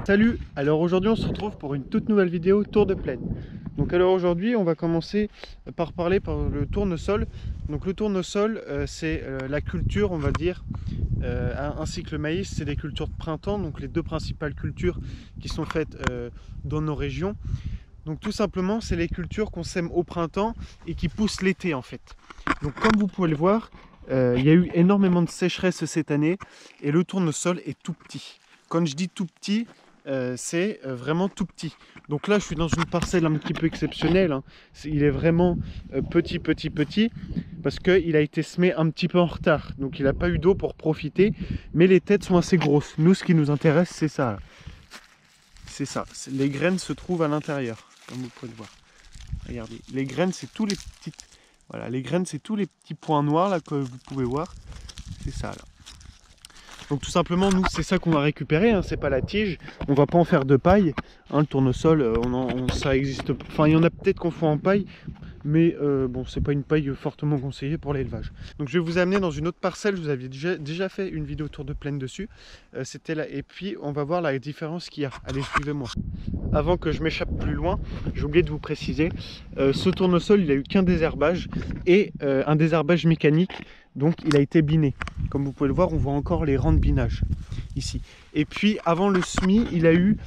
Salut, alors aujourd'hui on se retrouve pour une toute nouvelle vidéo tour de plaine. Donc alors aujourd'hui on va commencer par parler par le tournesol. Donc le tournesol c'est la culture, on va dire, ainsi que le maïs, c'est des cultures de printemps, donc les deux principales cultures qui sont faites dans nos régions. Donc tout simplement c'est les cultures qu'on sème au printemps et qui poussent l'été en fait. Donc comme vous pouvez le voir, il y a eu énormément de sécheresse cette année et le tournesol est tout petit. Quand je dis tout petit, c'est vraiment tout petit. Donc là je suis dans une parcelle un petit peu exceptionnelle, hein. Il est vraiment petit parce qu'il a été semé un petit peu en retard, donc il n'a pas eu d'eau pour profiter, mais les têtes sont assez grosses. Nous ce qui nous intéresse c'est ça, c'est ça, les graines se trouvent à l'intérieur comme vous pouvez le voir. Regardez, les graines c'est tous les petites, voilà, les graines c'est tous les petits points noirs là que vous pouvez voir, c'est ça là. Donc tout simplement, nous, c'est ça qu'on va récupérer, hein, c'est pas la tige, on va pas en faire de paille, hein, le tournesol, ça existe, enfin il y en a peut-être qu'on fait en paille, mais bon, c'est pas une paille fortement conseillée pour l'élevage. Donc je vais vous amener dans une autre parcelle, je vous avais déjà fait une vidéo tour de plaine dessus, c'était là, et puis on va voir la différence qu'il y a. Allez, suivez-moi. Avant que je m'échappe plus loin, j'ai oublié de vous préciser, ce tournesol, il a eu qu'un désherbage, et un désherbage mécanique. Donc il a été biné. Comme vous pouvez le voir, on voit encore les rangs de binage ici. Et puis avant le semis, il a eu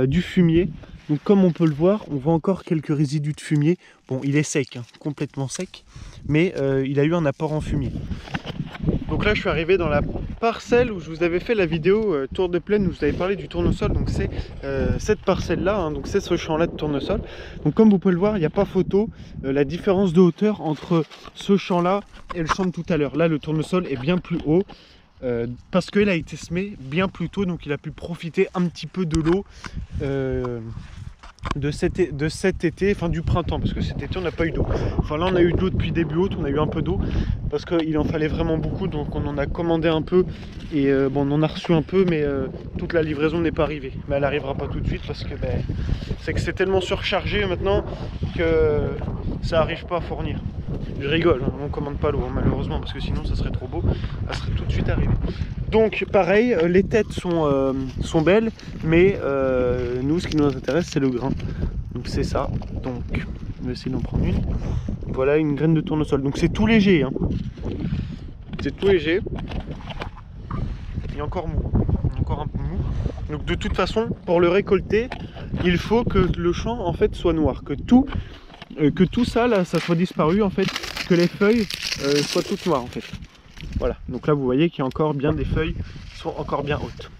du fumier. Donc comme on peut le voir, on voit encore quelques résidus de fumier. Bon, il est sec, hein, complètement sec, mais il a eu un apport en fumier. Donc là je suis arrivé dans la parcelle où je vous avais fait la vidéo tour de plaine où je vous avais parlé du tournesol. Donc c'est cette parcelle là, hein, donc c'est ce champ là de tournesol. Donc comme vous pouvez le voir, il n'y a pas photo, la différence de hauteur entre ce champ là et le champ de tout à l'heure. Là le tournesol est bien plus haut parce qu'il a été semé bien plus tôt, donc il a pu profiter un petit peu de l'eau de cet été, enfin du printemps, parce que cet été on n'a pas eu d'eau. Enfin là on a eu de l'eau depuis début août, on a eu un peu d'eau parce qu'il en fallait vraiment beaucoup, donc on en a commandé un peu et bon, on en a reçu un peu, mais toute la livraison n'est pas arrivée. Mais elle arrivera pas tout de suite parce que c'est que c'est tellement surchargé maintenant que ça n'arrive pas à fournir. Je rigole, hein, on commande pas l'eau hein, malheureusement, parce que sinon ça serait trop beau, elle serait tout de suite arrivée. Donc pareil, les têtes sont belles, mais nous ce qui nous intéresse c'est le grain. Donc c'est ça, donc je vais essayer d'en prendre une. Voilà une graine de tournesol, donc c'est tout léger, hein. C'est tout léger, et encore mou, encore un peu mou. Donc de toute façon, pour le récolter, il faut que le champ en fait soit noir, que tout ça là, ça soit disparu en fait, que les feuilles soient toutes noires en fait. Voilà, donc là vous voyez qu'il y a encore bien des feuilles qui sont encore bien hautes.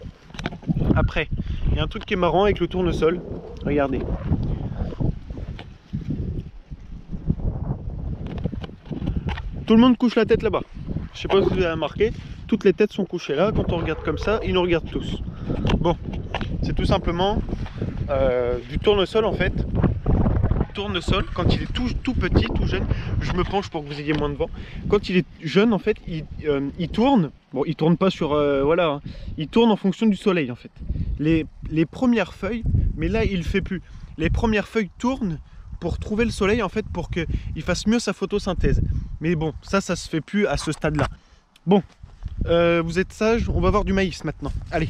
Après, il y a un truc qui est marrant avec le tournesol, regardez. Tout le monde couche la tête là-bas. Je sais pas si vous avez remarqué, toutes les têtes sont couchées là. Quand on regarde comme ça, ils nous regardent tous. Bon, c'est tout simplement du tournesol en fait. Tournesol, quand il est tout petit, tout jeune, je me penche pour que vous ayez moins de vent. Quand il est jeune, en fait, il tourne. Bon, il tourne pas sur, voilà, hein, il tourne en fonction du soleil, en fait. Les premières feuilles, mais là, il fait plus. Les premières feuilles tournent pour trouver le soleil, en fait, pour qu'il fasse mieux sa photosynthèse. Mais bon, ça se fait plus à ce stade-là. Bon, vous êtes sages, on va voir du maïs maintenant. Allez.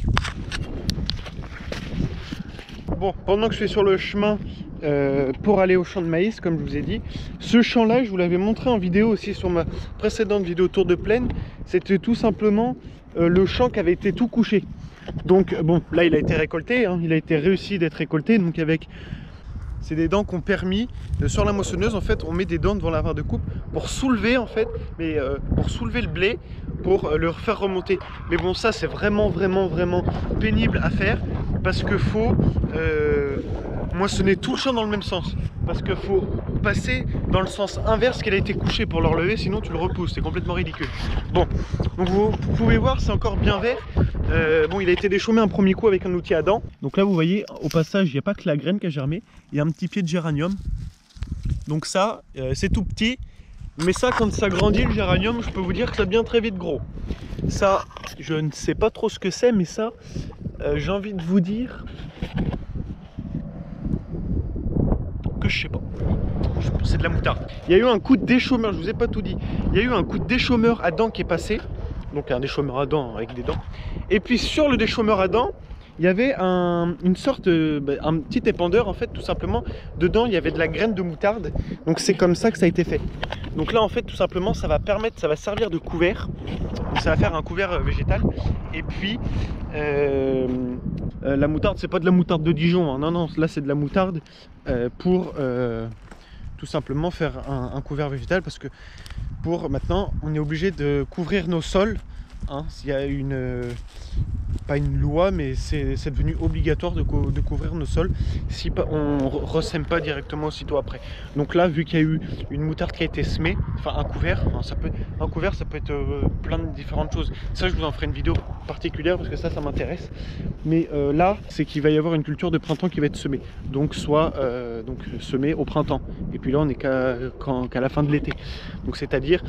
Bon, pendant que je suis sur le chemin pour aller au champ de maïs, comme je vous ai dit, ce champ là je vous l'avais montré en vidéo aussi sur ma précédente vidéo tour de plaine. C'était tout simplement le champ qui avait été tout couché. Donc bon, là il a été récolté, hein, il a été réussi d'être récolté, donc avec c'est des dents qu'on permis sur la moissonneuse. En fait on met des dents devant la barre de coupe pour soulever en fait, mais pour soulever le blé, pour le faire remonter. Mais bon, ça c'est vraiment pénible à faire parce que faut moissonner tout le champ dans le même sens, parce qu'il faut passer dans le sens inverse qu'il a été couché pour le relever, sinon tu le repousses, c'est complètement ridicule. Bon, donc vous pouvez voir, c'est encore bien vert. Bon, il a été déchaumé un premier coup avec un outil à dents. Donc là vous voyez, au passage, il n'y a pas que la graine qui a germé, il y a un petit pied de géranium. Donc ça, c'est tout petit, mais ça, quand ça grandit le géranium, je peux vous dire que ça devient très vite gros. Ça, je ne sais pas trop ce que c'est, mais ça, j'ai envie de vous dire que je sais pas. C'est de la moutarde. Il y a eu un coup de déchaumeur, je vous ai pas tout dit. Il y a eu un coup de déchaumeur à dents qui est passé. Donc un déchaumeur à dents avec des dents. Et puis sur le déchaumeur à dents, il y avait une sorte, un petit épandeur en fait, tout simplement. Dedans, il y avait de la graine de moutarde. Donc c'est comme ça que ça a été fait. Donc là, en fait, tout simplement, ça va permettre, ça va servir de couvert. Donc ça va faire un couvert végétal. Et puis, la moutarde, c'est pas de la moutarde de Dijon. Hein. Non, non, là c'est de la moutarde pour tout simplement faire un couvert végétal, parce que pour maintenant, on est obligé de couvrir nos sols. Hein, s'il y a pas une loi, mais c'est devenu obligatoire de couvrir nos sols si on ne ressème pas directement aussitôt après. Donc là, vu qu'il y a eu une moutarde qui a été semée, enfin un couvert, hein, ça peut être plein de différentes choses. Ça, je vous en ferai une vidéo particulière parce que ça m'intéresse. Mais là, c'est qu'il va y avoir une culture de printemps qui va être semée. Donc soit semée au printemps. Et puis là, on n'est qu'à la fin de l'été. Donc c'est-à-dire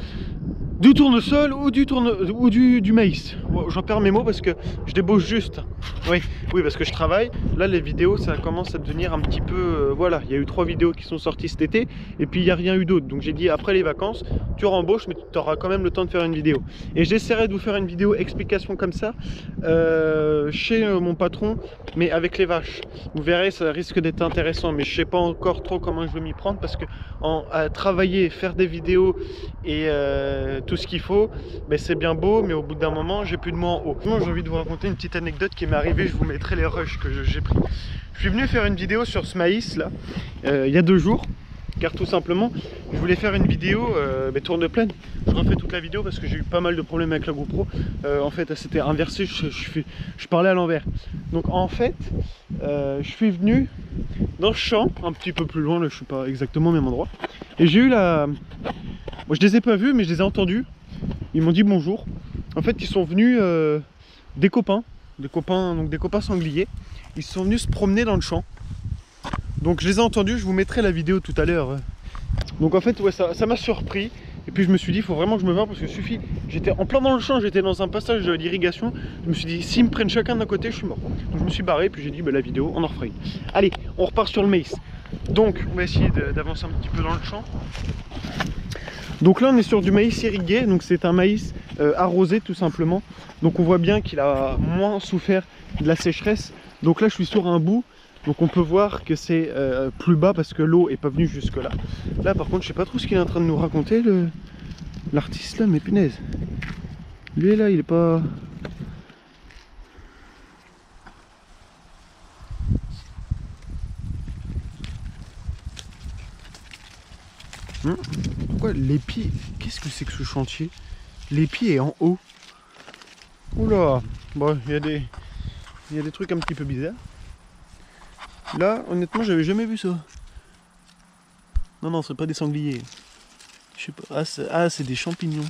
du tournesol ou du maïs. Bon, j'en perds mes mots parce que je débauche juste. Oui, parce que je travaille. Là, les vidéos, ça commence à devenir un petit peu... voilà, il y a eu 3 vidéos qui sont sorties cet été et puis il n'y a rien eu d'autre. Donc j'ai dit, après les vacances, tu rembauches, mais tu auras quand même le temps de faire une vidéo. Et j'essaierai de vous faire une vidéo explication comme ça chez mon patron, mais avec les vaches. Vous verrez, ça risque d'être intéressant, mais je ne sais pas encore trop comment je vais m'y prendre, parce que à travailler, faire des vidéos et tout ce qu'il faut, ben c'est bien beau, mais au bout d'un moment, j'ai plus de mots en haut. Moi, j'ai envie de vous raconter une petite anecdote qui m'est arrivée. Je vous mettrai les rushs que j'ai pris. Je suis venu faire une vidéo sur ce maïs là, il y a 2 jours, car tout simplement, je voulais faire une vidéo tourne pleine. Je refais toute la vidéo parce que j'ai eu pas mal de problèmes avec la GoPro. En fait, c'était inversé, je parlais à l'envers. Donc en fait, je suis venu dans le champ, un petit peu plus loin, là, je suis pas exactement au même endroit. Et j'ai eu la... Moi, je les ai pas vus, mais je les ai entendus. Ils m'ont dit bonjour. En fait, ils sont venus des copains, donc des copains sangliers. Ils sont venus se promener dans le champ. Donc je les ai entendus, je vous mettrai la vidéo tout à l'heure. Donc en fait, ouais, ça m'a surpris. Et puis je me suis dit, il faut vraiment que je me barre parce que suffit. J'étais en plein dans le champ, j'étais dans un passage d'irrigation. Je me suis dit, s'ils me prennent chacun d'un côté, je suis mort. Donc je me suis barré, puis j'ai dit, bah, la vidéo, on en refera une. Allez, on repart sur le maïs. Donc on va essayer d'avancer un petit peu dans le champ. Donc là on est sur du maïs irrigué, donc c'est un maïs arrosé tout simplement. Donc on voit bien qu'il a moins souffert de la sécheresse. Donc là je suis sur un bout, donc on peut voir que c'est plus bas parce que l'eau est pas venue jusque là. Là par contre je sais pas trop ce qu'il est en train de nous raconter l'artiste là, mais punaise. Lui là il est pas... Pourquoi l'épi... Qu'est-ce que c'est que ce chantier? L'épi est en haut. Oula. Bon, il y a des trucs un petit peu bizarres. Là, honnêtement, j'avais jamais vu ça. Non, c'est pas des sangliers. Je sais pas. Ah, c'est des champignons.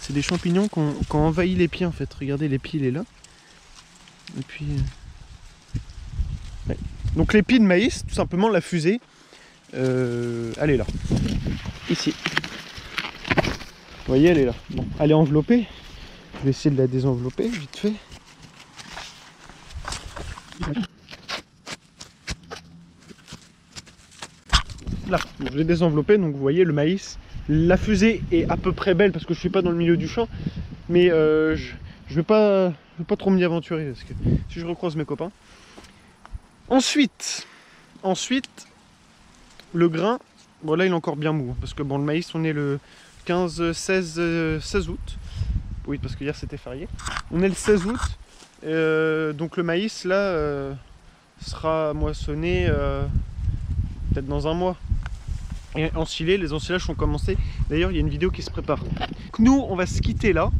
C'est des champignons qui ont envahi l'épi en fait. Regardez, l'épi il est là. Et puis... Ouais. Donc l'épi de maïs, tout simplement la fusée, elle est là. Ici. Vous voyez, elle est là. Bon, elle est enveloppée. Je vais essayer de la désenvelopper vite fait. Là, bon, je l'ai désenveloppé, donc vous voyez le maïs. La fusée est à peu près belle parce que je suis pas dans le milieu du champ, mais je vais pas trop m'y aventurer parce que si je recroise mes copains. Ensuite, le grain, bon là il est encore bien mou, parce que bon le maïs on est le 16 août. Oui, parce que hier c'était férié. On est le 16 août, donc le maïs là sera moissonné peut-être dans un mois. Et ensilé, les ensilages ont commencé. D'ailleurs, il y a une vidéo qui se prépare. Donc nous, on va se quitter là.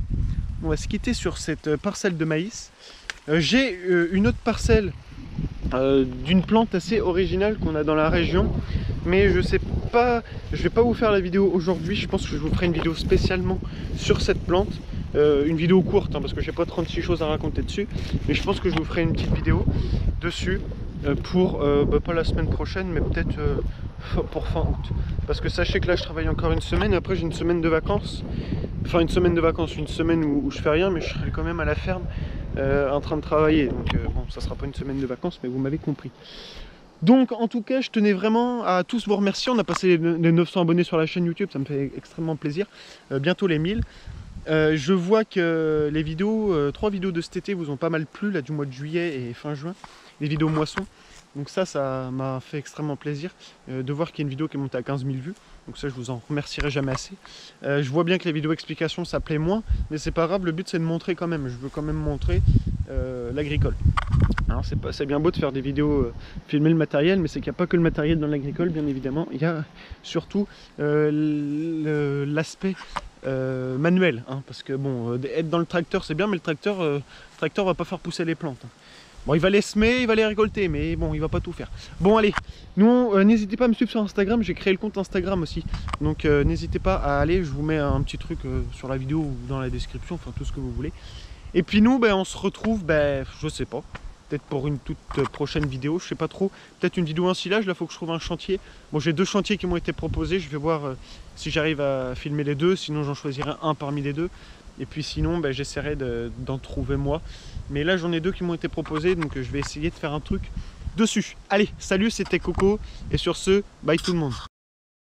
On va se quitter sur cette parcelle de maïs. J'ai une autre parcelle d'une plante assez originale qu'on a dans la région. Mais je sais pas, je vais pas vous faire la vidéo aujourd'hui. Je pense que je vous ferai une vidéo spécialement sur cette plante. Une vidéo courte, hein, parce que j'ai pas 36 choses à raconter dessus. Mais je pense que je vous ferai une petite vidéo dessus pour, pas la semaine prochaine, mais peut-être pour fin août. Parce que sachez que là je travaille encore une semaine, et après j'ai une semaine de vacances. Enfin une semaine de vacances, une semaine où je fais rien, mais je serai quand même à la ferme en train de travailler. Donc bon, ça sera pas une semaine de vacances, mais vous m'avez compris. Donc en tout cas, je tenais vraiment à tous vous remercier. On a passé les 900 abonnés sur la chaîne YouTube, ça me fait extrêmement plaisir. Bientôt les 1000. Je vois que les vidéos, 3 vidéos de cet été vous ont pas mal plu, là du mois de juillet et fin juin, les vidéos moissons. Donc ça m'a fait extrêmement plaisir de voir qu'il y a une vidéo qui est montée à 15 000 vues. Donc ça, je vous en remercierai jamais assez. Je vois bien que les vidéos explications, ça plaît moins, mais c'est pas grave, le but c'est de montrer quand même. Je veux quand même montrer l'agricole. Alors c'est bien beau de faire des vidéos, filmer le matériel, mais c'est qu'il n'y a pas que le matériel dans l'agricole, bien évidemment. Il y a surtout l'aspect manuel, hein, parce que bon, être dans le tracteur c'est bien, mais le tracteur va pas faire pousser les plantes. Hein. Bon, il va les semer, il va les récolter, mais bon, il va pas tout faire. Bon, allez, nous, n'hésitez pas à me suivre sur Instagram, j'ai créé le compte Instagram aussi. Donc, n'hésitez pas à aller, je vous mets un petit truc sur la vidéo ou dans la description, enfin tout ce que vous voulez. Et puis nous, ben, on se retrouve, ben, je sais pas, peut-être pour une toute prochaine vidéo, je sais pas trop. Peut-être une vidéo ensilage, là, il faut que je trouve un chantier. Bon, j'ai 2 chantiers qui m'ont été proposés, je vais voir si j'arrive à filmer les 2, sinon j'en choisirai un parmi les 2. Et puis sinon, ben, j'essaierai d'en trouver moi. Mais là, j'en ai 2 qui m'ont été proposés, donc je vais essayer de faire un truc dessus. Allez, salut, c'était Coco. Et sur ce, bye tout le monde.